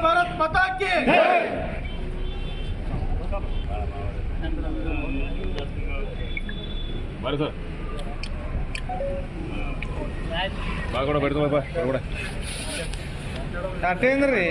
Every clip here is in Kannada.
ಭಾರತ್ ಮಾತಾ ಕಿ ಬಾರಿ ಸರ್ ಬಾಗೋಡ ಬರ್ತದಪ್ಪ ಹೊರಗಡೆ ಟಾಟೇಂದ್ರಿ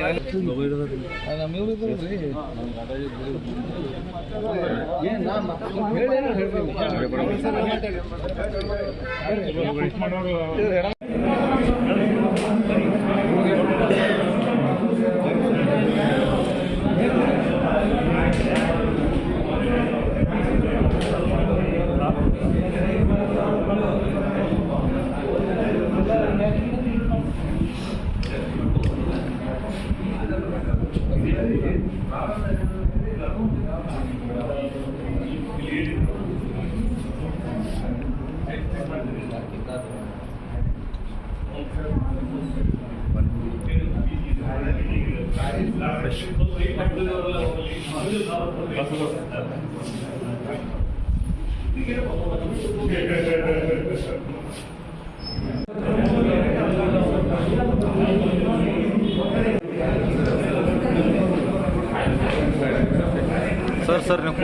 ಸರ್ ನೀವು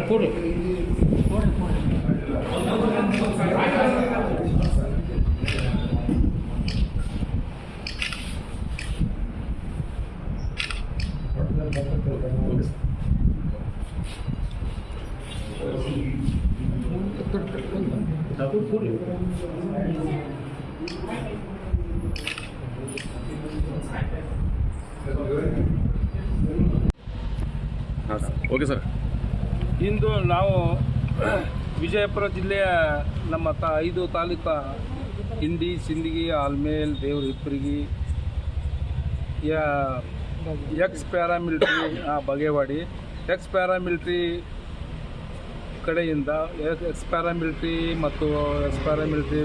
ಕೊಡಿ ಓಕೆ ಸರ್. ಇಂದು ನಾವು ವಿಜಯಪುರ ಜಿಲ್ಲೆಯ ನಮ್ಮ 5 ತಾಲೂಕು ಹಿಂಡಿ, ಸಿಂದಗಿ, ಆಲ್ಮೇಲ್, ದೇವ್ರ Hipparagi, X paramilitary ಬಗೆವಾಡಿ, X paramilitary ಕಡೆಯಿಂದ ಎಕ್ಸ್ ಪ್ಯಾರಾಮಿಲಿಟ್ರಿ ಮತ್ತು ಎಕ್ಸ್ ಪ್ಯಾರಾಮಿಲಿಟ್ರಿ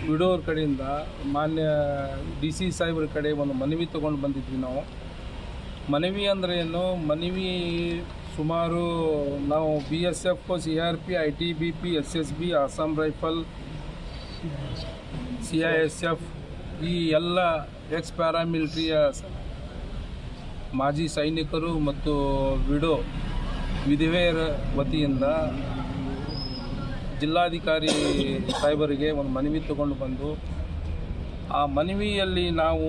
ವಿಡೋರ್ ಕಡೆಯಿಂದ ಮಾನ್ಯ DC ಸಾಹೇಬ್ರ ಕಡೆ ಒಂದು ಮನವಿ ತೊಗೊಂಡು ಬಂದಿದ್ವಿ ನಾವು. ಮನವಿ ಅಂದರೆ ಏನು? ಮನವಿ ಸುಮಾರು ನಾವು BSF, CRP, ITBP, SSB, Assam rifle, CISF ಈ ಎಲ್ಲ ಎಕ್ಸ್ ಪ್ಯಾರಾಮಿಲಿಟ್ರಿಯ ಮಾಜಿ ಸೈನಿಕರು ಮತ್ತು ವಿಧವೆಯರ ವತಿಯಿಂದ ಜಿಲ್ಲಾಧಿಕಾರಿ ಸಾಹೇಬರಿಗೆ ಒಂದು ಮನವಿ ತಗೊಂಡು ಬಂದು, ಆ ಮನವಿಯಲ್ಲಿ ನಾವು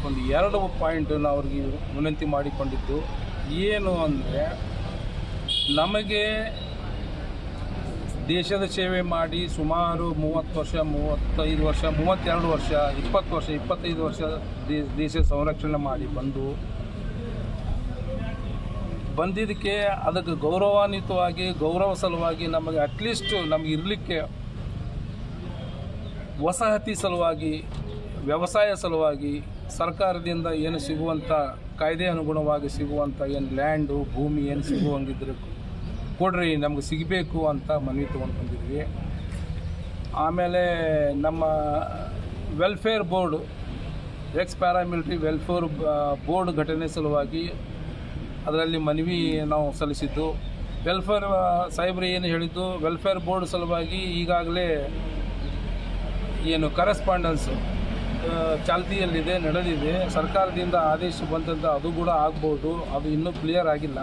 ಒಂದು 2 ಪಾಯಿಂಟ್ ಅವ್ರಿಗೆ ವಿನಂತಿ ಮಾಡಿಕೊಂಡಿದ್ದು ಏನು ಅಂದರೆ, ನಮಗೆ ದೇಶದ ಸೇವೆ ಮಾಡಿ ಸುಮಾರು 30 ವರ್ಷ, 35 ವರ್ಷ, 32 ವರ್ಷ, 20 ವರ್ಷ, 25 ವರ್ಷ ದೇಶ ಸಂರಕ್ಷಣೆ ಮಾಡಿ ಬಂದಿದ್ದಕ್ಕೆ ಅದಕ್ಕೆ ಗೌರವಾನ್ವಿತವಾಗಿ, ಗೌರವ ಸಲುವಾಗಿ ನಮಗೆ ಅಟ್ಲೀಸ್ಟ್ ನಮಗೆ ಇರಲಿಕ್ಕೆ ವಸಾಹತಿ ಸಲುವಾಗಿ, ವ್ಯವಸಾಯ ಸಲುವಾಗಿ ಸರ್ಕಾರದಿಂದ ಏನು ಸಿಗುವಂಥ ಕಾಯ್ದೆ ಅನುಗುಣವಾಗಿ ಸಿಗುವಂಥ ಏನು ಲ್ಯಾಂಡು, ಭೂಮಿ ಏನು ಸಿಗುವಂಗಿದ್ರೆ ಕೊಡ್ರಿ, ನಮಗೆ ಸಿಗಬೇಕು ಅಂತ ಮನವಿ ತೊಗೊಂಡು ಬಂದಿದ್ವಿ. ಆಮೇಲೆ ನಮ್ಮ welfare board, X paramilitary welfare board ಘಟನೆ ಸಲುವಾಗಿ ಅದರಲ್ಲಿ ಮನವಿ ನಾವು ಸಲ್ಲಿಸಿದ್ದು. ವೆಲ್ಫೇರ್ ಸಾಹೇಬ್ರು ಏನು ಹೇಳಿದ್ದು, ವೆಲ್ಫೇರ್ ಬೋರ್ಡ್ ಸಲುವಾಗಿ ಈಗಾಗಲೇ ಏನು ಕರೆಸ್ಪಾಂಡೆನ್ಸು ಚಾಲ್ತಿಯಲ್ಲಿದೆ, ನಡೆದಿದೆ, ಸರ್ಕಾರದಿಂದ ಆದೇಶ ಬಂದಂಥ ಅದು ಕೂಡ ಆಗ್ಬೋದು, ಅದು ಇನ್ನೂ ಕ್ಲಿಯರ್ ಆಗಿಲ್ಲ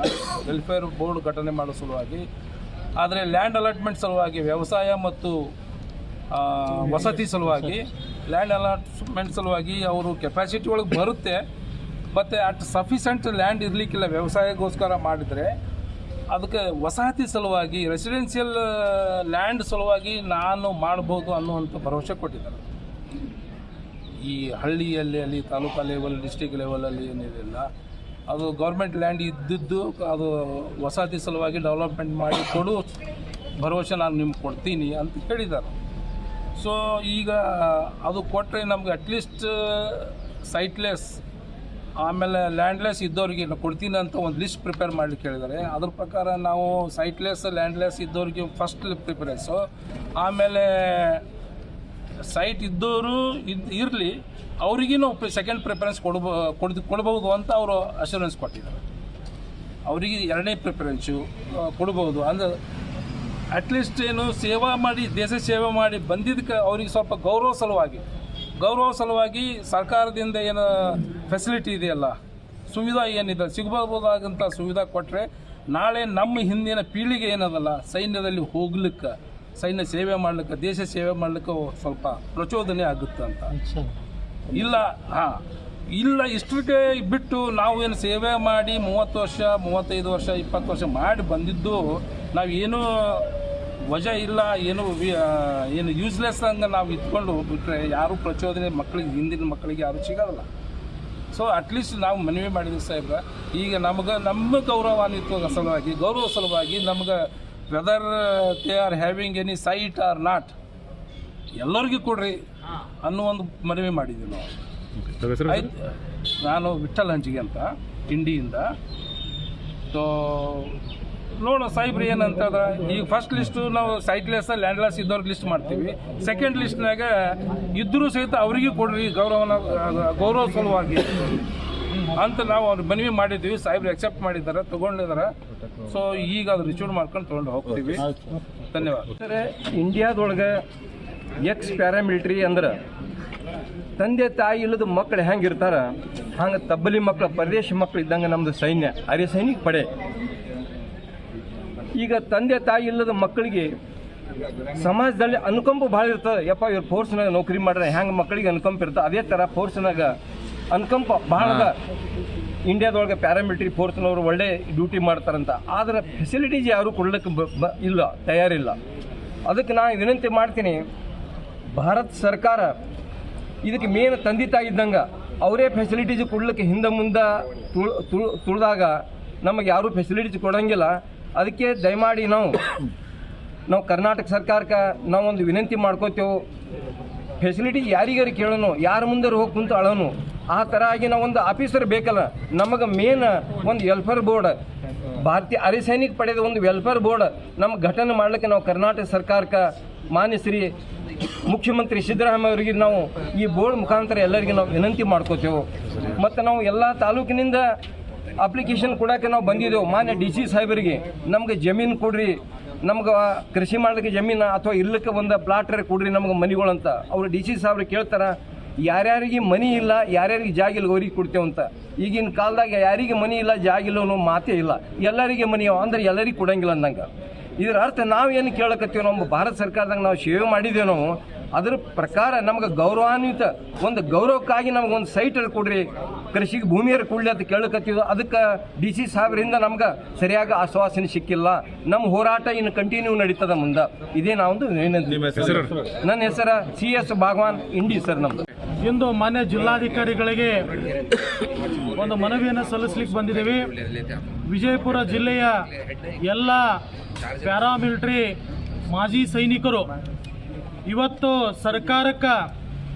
ವೆಲ್ಫೇರ್ ಬೋರ್ಡ್ ಘಟನೆ ಮಾಡೋ ಸಲುವಾಗಿ. ಆದರೆ ಲ್ಯಾಂಡ್ ಅಲಾಟ್ಮೆಂಟ್ ಸಲುವಾಗಿ, ವ್ಯವಸಾಯ ಮತ್ತು ವಸತಿ ಸಲುವಾಗಿ, ಲ್ಯಾಂಡ್ ಅಲಾಟ್ಮೆಂಟ್ ಸಲುವಾಗಿ ಅವರು ಕೆಪಾಸಿಟಿ ಒಳಗೆ ಬರುತ್ತೆ, ಮತ್ತು ಅಟ್ ಸಫಿಷಿಯಂಟ್ ಲ್ಯಾಂಡ್ ಇರಲಿಕ್ಕಿಲ್ಲ. ವ್ಯವಸಾಯಕ್ಕೋಸ್ಕರ ಮಾಡಿದರೆ ಅದಕ್ಕೆ ವಸತಿ ಸಲುವಾಗಿ, ರೆಸಿಡೆನ್ಷಿಯಲ್ ಲ್ಯಾಂಡ್ ಸಲುವಾಗಿ ನಾನು ಮಾಡ್ಬೋದು ಅನ್ನುವಂಥ ಭರವಸೆ ಕೊಟ್ಟಿದ್ದಾರೆ. ಈ ಹಳ್ಳಿಯಲ್ಲಿ ಅಲ್ಲಿ ತಾಲೂಕಾ ಲೆವೆಲ್, ಡಿಸ್ಟಿಕ್ ಲೆವೆಲಲ್ಲಿ ಏನಿರಲಿಲ್ಲ, ಅದು ಗೌರ್ಮೆಂಟ್ ಲ್ಯಾಂಡ್ ಇದ್ದಿದ್ದು ಅದು ವಸತಿ ಸಲುವಾಗಿ ಡೆವಲಪ್ಮೆಂಟ್ ಮಾಡಿ ಕೊಡು ಭರವಸೆ ನಾನು ನಿಮ್ಗೆ ಕೊಡ್ತೀನಿ ಅಂತ ಹೇಳಿದ್ದಾರೆ. ಸೊ ಈಗ ಅದು ಕೊಟ್ಟರೆ ನಮ್ಗೆ ಅಟ್ಲೀಸ್ಟ್ ಸೈಟ್ಲೆಸ್ ಆಮೇಲೆ ಲ್ಯಾಂಡ್ಲೆಸ್ ಇದ್ದವ್ರಿಗೆ ಕೊಡ್ತೀನಿ ಅಂತ ಒಂದು ಲಿಸ್ಟ್ ಪ್ರಿಪೇರ್ ಮಾಡಲಿಕ್ಕೆ ಹೇಳಿದ್ದಾರೆ. ಅದ್ರ ಪ್ರಕಾರ ನಾವು ಸೈಟ್ಲೆಸ್, ಲ್ಯಾಂಡ್ಲೆಸ್ ಇದ್ದವ್ರಿಗೆ ಫಸ್ಟ್ ಪ್ರಿಫರೆನ್ಸು, ಆಮೇಲೆ ಸೈಟ್ ಇದ್ದವರು ಇರಲಿ, ಅವರಿಗೆ ನಾವು ಸೆಕೆಂಡ್ ಪ್ರಿಫರೆನ್ಸ್ ಕೊಡ್ಬೋದು ಅಂತ ಅವರು ಅಶ್ಯೂರೆನ್ಸ್ ಕೊಟ್ಟಿದ್ದಾರೆ. ಅವರಿಗೆ 2ನೇ ಪ್ರಿಫರೆನ್ಸು ಕೊಡ್ಬೋದು ಅಂದರೆ ಅಟ್ಲೀಸ್ಟ್ ಏನು ಸೇವಾ ಮಾಡಿ, ದೇಶ ಸೇವೆ ಮಾಡಿ ಬಂದಿದ್ದಕ್ಕೆ ಅವ್ರಿಗೆ ಸ್ವಲ್ಪ ಗೌರವ ಸಲುವಾಗಿ ಸರ್ಕಾರದಿಂದ ಏನು ಫೆಸಿಲಿಟಿ ಇದೆಯಲ್ಲ, ಸುವಿಧಾ ಏನಿದೆ ಸಿಗಬಹುದಾದಂಥ ಸುವಿಧಾ ಕೊಟ್ಟರೆ ನಾಳೆ ನಮ್ಮ ಹಿಂದಿನ ಪೀಳಿಗೆ ಏನದಲ್ಲ ಸೈನ್ಯದಲ್ಲಿ ಹೋಗ್ಲಿಕ್ಕೆ, ಸೈನ್ಯ ಸೇವೆ ಮಾಡ್ಲಿಕ್ಕೆ, ದೇಶ ಸೇವೆ ಮಾಡ್ಲಿಕ್ಕೆ ಸ್ವಲ್ಪ ಪ್ರಚೋದನೆ ಆಗುತ್ತೆ ಅಂತ. ಇಲ್ಲ ಇಷ್ಟಕ್ಕೆ ಬಿಟ್ಟು ನಾವು ಏನು ಸೇವೆ ಮಾಡಿ 30 ವರ್ಷ 35 ವರ್ಷ 20 ವರ್ಷ ಮಾಡಿ ಬಂದಿದ್ದು ನಾವೇನು ವಜಾ ಇಲ್ಲ, ಏನು ಯೂಸ್ಲೆಸ್ ಹಂಗೆ ನಾವು ಇಟ್ಕೊಂಡು ಬಿಟ್ಟರೆ ಯಾರೂ ಪ್ರಚೋದನೆ ಹಿಂದಿನ ಮಕ್ಕಳಿಗೆ ಯಾರೂ ಸಿಗೋದಿಲ್ಲ. ಸೊ ಅಟ್ಲೀಸ್ಟ್ ನಾವು ಮನವಿ ಮಾಡಿದ್ವಿ ಸಾಹೇಬ್ರ, ಈಗ ನಮ್ಮ ಗೌರವ ಸಲುವಾಗಿ ನಮ್ಗೆ whether they are having any site or not ಎಲ್ಲರಿಗೂ ಕೊಡ್ರಿ ಅನ್ನೋ ಒಂದು ಮನವಿ ಮಾಡಿದ್ವಿ ನಾವು. ಆಯ್ತು, ನಾನು ವಿಠಲ್ ಹಂಚಿಗೆ ಅಂತ ಇಂಡಿಯಿಂದ. ಸೊ ನೋಡೋಣ ಸಾಹೇಬ್ರಿ ಏನಂತದ, ಈಗ ಫಸ್ಟ್ ಲಿಸ್ಟು ನಾವು ಸೈಟ್ಲೆಸ್ ಲ್ಯಾಂಡ್ಲೆಸ್ ಇದ್ದವ್ರಿಗೆ ಲಿಸ್ಟ್ ಮಾಡ್ತೀವಿ. ಸೆಕೆಂಡ್ ಲಿಸ್ಟ್ನಾಗ ಇದ್ದರೂ ಸಹಿತ ಅವರಿಗೆ ಕೊಡ್ರಿ ಗೌರವ ಸಲುವಾಗಿ ಅಂತ ನಾವು ಅವ್ರಿಗೆ ಮನವಿ ಮಾಡಿದ್ವಿ. ಸಾಹೇಬ್ರು ಅಕ್ಸೆಪ್ಟ್ ಮಾಡಿದ್ದಾರೆ, ತೊಗೊಂಡಿದ್ದಾರೆ. ಸೊ ಈಗ ಅದು ರಿಚೂಡ್ ಮಾಡ್ಕೊಂಡು ತೊಗೊಂಡು ಹೋಗ್ತೀವಿ. ಧನ್ಯವಾದ. ಸರ್, ಇಂಡಿಯಾದೊಳಗೆ ಎಕ್ಸ್ ಪ್ಯಾರಾಮಿಲಿಟ್ರಿ ಅಂದ್ರೆ ತಂದೆ ತಾಯಿ ಇಲ್ಲದ ಮಕ್ಕಳು ಹೆಂಗೆ ಇರ್ತಾರ ಹಂಗೆ ತಬ್ಬಲಿ ಮಕ್ಕಳು, ಪರದೇಶ ಮಕ್ಕಳು ಇದ್ದಂಗೆ ನಮ್ಮದು ಸೈನ್ಯ, ಅರೆ ಸೈನಿಕ ಪಡೆ. ಈಗ ತಂದೆ ತಾಯಿ ಇಲ್ಲದ ಮಕ್ಕಳಿಗೆ ಸಮಾಜದಲ್ಲಿ ಅನುಕಂಪ ಭಾಳ ಇರ್ತದೆ. ಯಪ್ಪ ಇವ್ರು ಫೋರ್ಸ್ನಾಗ ನೌಕರಿ ಮಾಡ್ರೆ ಹೆಂಗೆ ಮಕ್ಕಳಿಗೆ ಅನುಕಂಪ ಇರ್ತದೆ, ಅದೇ ಥರ ಫೋರ್ಸ್ನಾಗ ಅನುಕಂಪ ಭಾಳ ಅದ. ಇಂಡಿಯಾದೊಳಗೆ ಪ್ಯಾರಾಮಿಲಿಟ್ರಿ ಫೋರ್ಸ್ನವರು ಒಳ್ಳೆ ಡ್ಯೂಟಿ ಮಾಡ್ತಾರಂತ, ಆದರೆ ಫೆಸಿಲಿಟೀಸ್ ಯಾರೂ ಕೊಡ್ಲಿಕ್ಕೆ ಇಲ್ಲ, ತಯಾರಿಲ್ಲ. ಅದಕ್ಕೆ ನಾನು ವಿನಂತಿ ಮಾಡ್ತೀನಿ, ಭಾರತ ಸರ್ಕಾರ ಇದಕ್ಕೆ ಮೇನ್ ತಂದೆ ತಾಯಿ ಇದ್ದಂಗೆ ಅವರೇ ಫೆಸಿಲಿಟೀಸ್ ಕೊಡ್ಲಿಕ್ಕೆ ಹಿಂದೆ ಮುಂದೆ ತುಳಿದಾಗ ನಮಗೆ ಯಾರೂ ಫೆಸಿಲಿಟೀಸ್ ಕೊಡೋಂಗಿಲ್ಲ. ಅದಕ್ಕೆ ದಯಮಾಡಿ ನಾವು ಕರ್ನಾಟಕ ಸರ್ಕಾರಕ್ಕೆ ನಾವೊಂದು ವಿನಂತಿ ಮಾಡ್ಕೋತೇವೆ, ಫೆಸಿಲಿಟೀಸ್ ಯಾರಿಗಾರು ಕೇಳೋನು, ಯಾರ ಮುಂದೆ ಹೋಗಿ ಕುಂತು ಅಳೋನು, ಆ ಥರ ಆಗಿ ನಾವೊಂದು ಆಫೀಸರ್ ಬೇಕಲ್ಲ. ನಮಗೆ ಮೇನ್ ಒಂದು ವೆಲ್ಫೇರ್ ಬೋರ್ಡ್, ಭಾರತೀಯ ಅರೆ ಸೈನಿಕ ಪಡೆದ ಒಂದು ವೆಲ್ಫೇರ್ ಬೋರ್ಡ್ ನಮ್ಗೆ ಘಟನೆ ಮಾಡಲಿಕ್ಕೆ ನಾವು ಕರ್ನಾಟಕ ಸರ್ಕಾರಕ್ಕೆ ಮಾನ್ಯ ಶ್ರೀ ಮುಖ್ಯಮಂತ್ರಿ ಸಿದ್ದರಾಮಯ್ಯ ಅವರಿಗೆ ನಾವು ಈ ಬೋರ್ಡ್ ಮುಖಾಂತರ ಎಲ್ಲರಿಗೆ ನಾವು ವಿನಂತಿ ಮಾಡ್ಕೋತೇವೆ. ಮತ್ತು ನಾವು ಎಲ್ಲ ತಾಲೂಕಿನಿಂದ ಅಪ್ಲಿಕೇಶನ್ ಕೊಡೋಕ್ಕೆ ನಾವು ಬಂದಿದ್ದೆವು. ಮಾನ್ಯ DC ಸಾಹೇಬರಿಗೆ ನಮ್ಗೆ ಜಮೀನು ಕೊಡ್ರಿ, ನಮ್ಗೆ ಕೃಷಿ ಮಾಡಲಿಕ್ಕೆ ಜಮೀನು ಅಥವಾ ಇರ್ಲಿಕ್ಕೆ ಒಂದು ಪ್ಲಾಟ್ರೆ ಕೊಡ್ರಿ ನಮ್ಗೆ ಮನಿಗಳಂತ. ಅವರು DC ಸಾಹೇಬ್ರು ಕೇಳ್ತಾರೆ, ಯಾರ್ಯಾರಿಗೆ ಮನಿ ಇಲ್ಲ, ಯಾರ್ಯಾರಿಗೆ ಜಾಗ ಇಲ್ಲ ಅವ್ರಿಗೆ ಕೊಡ್ತೇವಂತ. ಈಗಿನ ಕಾಲದಾಗ ಯಾರಿಗೆ ಮನಿ ಇಲ್ಲ ಜಾಗ ಇಲ್ಲ ಅನ್ನೋ ಮಾತೇ ಇಲ್ಲ, ಎಲ್ಲರಿಗೆ ಮನಿ ಅಂದ್ರೆ ಎಲ್ಲರಿಗೆ ಕೊಡಂಗಿಲ್ಲ ಅಂದಂಗೆ. ಇದರ ಅರ್ಥ ನಾವೇನು ಕೇಳಕತ್ತೀವಿ, ನಮ್ಮ ಭಾರತ ಸರ್ಕಾರದಾಗ ನಾವು ಸೇವೆ ಮಾಡಿದ್ದೇವೆ, ನಾವು ಅದ್ರ ಪ್ರಕಾರ ನಮ್ಗೆ ಗೌರವಾನ್ವಿತ ಒಂದು ಗೌರವಕ್ಕಾಗಿ ನಮ್ಗೆ ಸೈಟ್ ಕೊಡ್ರಿ, ಕೃಷಿಗೆ ಭೂಮಿಯರು ಕೊಡ್ಲಿ ಅಂತ ಕೇಳಕತ್ತೀವಿ. ಅದಕ್ಕೆ DC ಸಾಹೇಬರಿಂದ ನಮ್ಗೆ ಸರಿಯಾಗಿ ಆಶ್ವಾಸನೆ ಸಿಕ್ಕಿಲ್ಲ. ನಮ್ಮ ಹೋರಾಟ ಇನ್ನು ಕಂಟಿನ್ಯೂ ನಡೀತದ ಮುಂದೆ. ಇದೇ ನಾವೊಂದು ನನ್ನ ಹೆಸರು CS ಭಾಗವಾನ್ ಇಂಡಿ ಸರ್. ನಮ್ದು ಇಂದು ಮಾನ್ಯ ಜಿಲ್ಲಾಧಿಕಾರಿಗಳಿಗೆ ಒಂದು ಮನವಿಯನ್ನು ಸಲ್ಲಿಸಲಿಕ್ಕೆ ಬಂದಿದ್ದೇವೆ. ವಿಜಯಪುರ ಜಿಲ್ಲೆಯ ಎಲ್ಲ ಪ್ಯಾರಾಮಿಲಿಟರಿ ಮಾಜಿ ಸೈನಿಕರು ಇವತ್ತು ಸರ್ಕಾರಕ್ಕೆ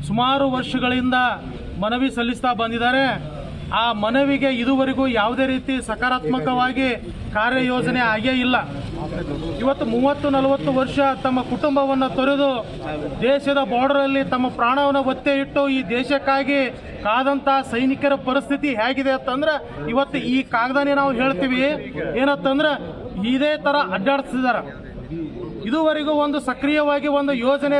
ಸುಮಾರು ವರ್ಷಗಳಿಂದ ಮನವಿ ಸಲ್ಲಿಸ್ತಾ ಬಂದಿದ್ದಾರೆ. ಆ ಮನವಿಗೆ ಇದುವರೆಗೂ ಯಾವುದೇ ರೀತಿ ಸಕಾರಾತ್ಮಕವಾಗಿ ಕಾರ್ಯಯೋಜನೆ ಆಗೇ ಇಲ್ಲ. ಇವತ್ತು 30-40 ವರ್ಷ ತಮ್ಮ ಕುಟುಂಬವನ್ನು ತೊರೆದು ದೇಶದ ಬಾರ್ಡರಲ್ಲಿ ತಮ್ಮ ಪ್ರಾಣವನ್ನು ಒತ್ತೆ ಇಟ್ಟು ಈ ದೇಶಕ್ಕಾಗಿ ಕಾದಂಥ ಸೈನಿಕರ ಪರಿಸ್ಥಿತಿ ಹೇಗಿದೆ ಅಂತಂದ್ರೆ ಇವತ್ತು ಈ ಕಾಗದನೇ ನಾವು ಹೇಳ್ತೀವಿ ಏನಂತಂದ್ರೆ ಇದೇ ಥರ ಅಡ್ಡಾಡ್ತಿದ್ದಾರೆ. ಇದುವರೆಗೂ ಒಂದು ಸಕ್ರಿಯವಾಗಿ ಒಂದು ಯೋಜನೆ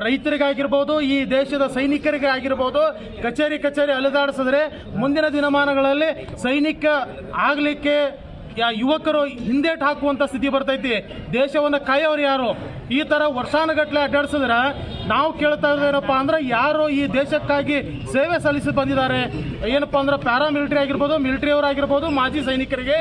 ರೈತರಿಗಾಗಿರ್ಬೋದು, ಈ ದೇಶದ ಸೈನಿಕರಿಗೆ ಆಗಿರ್ಬೋದು, ಕಚೇರಿ ಅಲೆದಾಡಿಸಿದ್ರೆ ಮುಂದಿನ ದಿನಮಾನಗಳಲ್ಲಿ ಸೈನಿಕ ಆಗಲಿಕ್ಕೆ ಯುವಕರು ಹಿಂದೇಟು ಹಾಕುವಂಥ ಸ್ಥಿತಿ ಬರ್ತೈತಿ. ದೇಶವನ್ನು ಕಾಯೋರು ಯಾರು? ಈ ಥರ ವರ್ಷಾನುಗಟ್ಟಲೆ ಅಡ್ಡಾಡಿಸಿದ್ರೆ ನಾವು ಕೇಳ್ತಾ ಇರೋದೇನಪ್ಪ ಅಂದ್ರೆ ಯಾರು ಈ ದೇಶಕ್ಕಾಗಿ ಸೇವೆ ಸಲ್ಲಿಸಿ ಬಂದಿದ್ದಾರೆ, ಏನಪ್ಪ ಅಂದ್ರೆ ಪ್ಯಾರಾಮಿಲಿಟರಿ ಆಗಿರ್ಬೋದು, ಮಿಲಿಟರಿಯವರಾಗಿರ್ಬೋದು, ಮಾಜಿ ಸೈನಿಕರಿಗೆ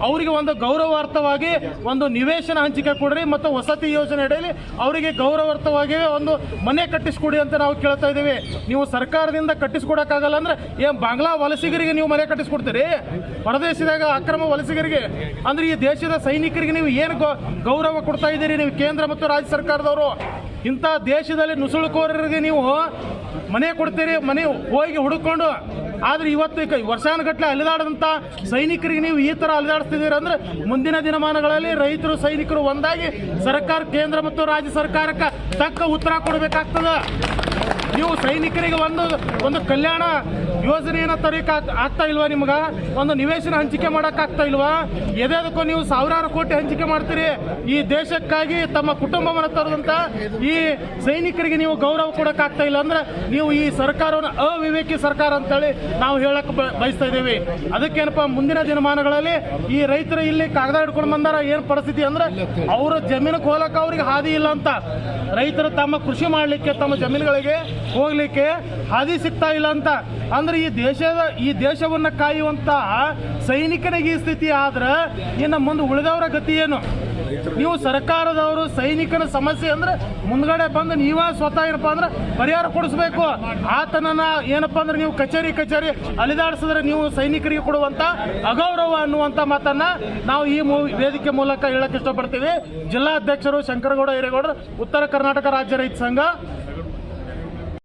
ಅವರಿಗೆ ಒಂದು ಗೌರವಾರ್ಥವಾಗಿ ಒಂದು ನಿವೇಶನ ಹಂಚಿಕೆ ಕೊಡ್ರಿ ಮತ್ತು ವಸತಿ ಯೋಜನೆ ಅಡಿಯಲ್ಲಿ ಅವರಿಗೆ ಗೌರವಾರ್ಥವಾಗಿ ಒಂದು ಮನೆ ಕಟ್ಟಿಸ್ಕೊಡಿ ಅಂತ ನಾವು ಕೇಳ್ತಾ ಇದ್ದೀವಿ. ನೀವು ಸರ್ಕಾರದಿಂದ ಕಟ್ಟಿಸ್ಕೊಡಕ್ಕಾಗಲ್ಲ ಅಂದ್ರೆ ಏನು ಬಾಂಗ್ಲಾ ವಲಸಿಗರಿಗೆ ನೀವು ಮನೆ ಕಟ್ಟಿಸ್ಕೊಡ್ತೀರಿ? ಹೊರದೇಶದಾಗ ಅಕ್ರಮ ವಲಸಿಗರಿಗೆ ಅಂದ್ರೆ ಈ ದೇಶದ ಸೈನಿಕರಿಗೆ ನೀವು ಏನು ಗೌರವ ಕೊಡ್ತಾ ಇದ್ದೀರಿ? ನೀವು ಕೇಂದ್ರ ಮತ್ತು ರಾಜ್ಯ ಸರ್ಕಾರದವರು ಇಂಥ ದೇಶದಲ್ಲಿ ನುಸುಳುಕೋರರಿಗೆ ನೀವು ಮನೆ ಕೊಡ್ತೀರಿ, ಮನೆ ಹೋಗಿ ಹುಡುಕೊಂಡು ಆದ್ರೆ ಇವತ್ತು ವರ್ಷಾನುಗಟ್ಟಲೆ ಅಲಿದಾಡದಂತ ಸೈನಿಕರಿಗೆ ನೀವು ಈ ತರ ಅಲಿದಾಡಿಸ್ತಿದ್ದೀರ ಅಂದ್ರೆ ಮುಂದಿನ ದಿನಮಾನಗಳಲ್ಲಿ ರೈತರು ಸೈನಿಕರು ಒಂದಾಗಿ ಸರ್ಕಾರ, ಕೇಂದ್ರ ಮತ್ತು ರಾಜ್ಯ ಸರ್ಕಾರಕ್ಕೆ ತಕ್ಕ ಉತ್ತರ ಕೊಡಬೇಕಾಗ್ತದ. ನೀವು ಸೈನಿಕರಿಗೆ ಒಂದು ಕಲ್ಯಾಣ ಯೋಜನೆಯನ್ನ ತರಕ ಆಗ್ತಾ ಇಲ್ವಾ? ನಿಮ್ಗ ಒಂದು ನಿವೇಶನ ಹಂಚಿಕೆ ಮಾಡಕ್ ಆಗ್ತಾ ಇಲ್ವಾ? ಎದಕ್ಕೂ ನೀವು ಸಾವಿರಾರು ಕೋಟಿ ಹಂಚಿಕೆ ಮಾಡ್ತೀರಿ. ಈ ದೇಶಕ್ಕಾಗಿ ತಮ್ಮ ಕುಟುಂಬವನ್ನು ತರದಂತ ಈ ಸೈನಿಕರಿಗೆ ನೀವು ಗೌರವ ಕೊಡಕ್ ಆಗ್ತಾ ಇಲ್ಲ ಅಂದ್ರೆ ನೀವು ಈ ಸರ್ಕಾರವನ್ನು ಅವಿವೇಕಿ ಸರ್ಕಾರ ಅಂತೇಳಿ ನಾವು ಹೇಳಕ್ ಬಯಸ್ತಾ ಇದ್ದೀವಿ. ಅದಕ್ಕೇನಪ್ಪ, ಮುಂದಿನ ದಿನಮಾನಗಳಲ್ಲಿ ಈ ರೈತರು ಇಲ್ಲಿ ಕಾಗದ ಹಿಡ್ಕೊಂಡು ಬಂದಾರ. ಏನ್ ಪರಿಸ್ಥಿತಿ ಅಂದ್ರೆ ಅವರ ಜಮೀನಿಗೆ ಹೋಲಕ್ಕೆ ಅವ್ರಿಗೆ ಹಾದಿ ಇಲ್ಲ ಅಂತ. ರೈತರು ತಮ್ಮ ಕೃಷಿ ಮಾಡ್ಲಿಕ್ಕೆ, ತಮ್ಮ ಜಮೀನುಗಳಿಗೆ ಹೋಗ್ಲಿಕ್ಕೆ ಹಾದಿ ಸಿಗ್ತಾ ಇಲ್ಲ ಅಂತ. ಅಂದ್ರೆ ಈ ದೇಶವನ್ನ ಕಾಯುವಂತಹ ಸೈನಿಕನಿಗೆ ಈ ಸ್ಥಿತಿ ಆದ್ರೆ ಇನ್ನು ಮುಂದೆ ಉಳಿದವರ ಗತಿ ಏನು? ನೀವು ಸರ್ಕಾರದವರು ಸೈನಿಕನ ಸಮಸ್ಯೆ ಅಂದ್ರೆ ಮುಂದ್ಗಡೆ ಬಂದು ನೀವ ಸ್ವತಃ ಏನಪ್ಪಾ ಅಂದ್ರೆ ಪರಿಹಾರ ಕೊಡಿಸ್ಬೇಕು. ಆತನನ್ನ ಏನಪ್ಪಾ ಅಂದ್ರೆ ನೀವು ಕಚೇರಿ ಅಲಿದಾಡಿಸಿದ್ರೆ ನೀವು ಸೈನಿಕರಿಗೆ ಕೊಡುವಂತ ಅಗೌರವ ಅನ್ನುವಂತ ಮಾತನ್ನ ನಾವು ಈ ವೇದಿಕೆ ಮೂಲಕ ಹೇಳಕ್ ಇಷ್ಟಪಡ್ತೀವಿ. ಜಿಲ್ಲಾಧ್ಯಕ್ಷರು ಶಂಕರಗೌಡ ಹಿರೇಗೌಡರು, ಉತ್ತರ ಕರ್ನಾಟಕ ರಾಜ್ಯ ರೈತ ಸಂಘ.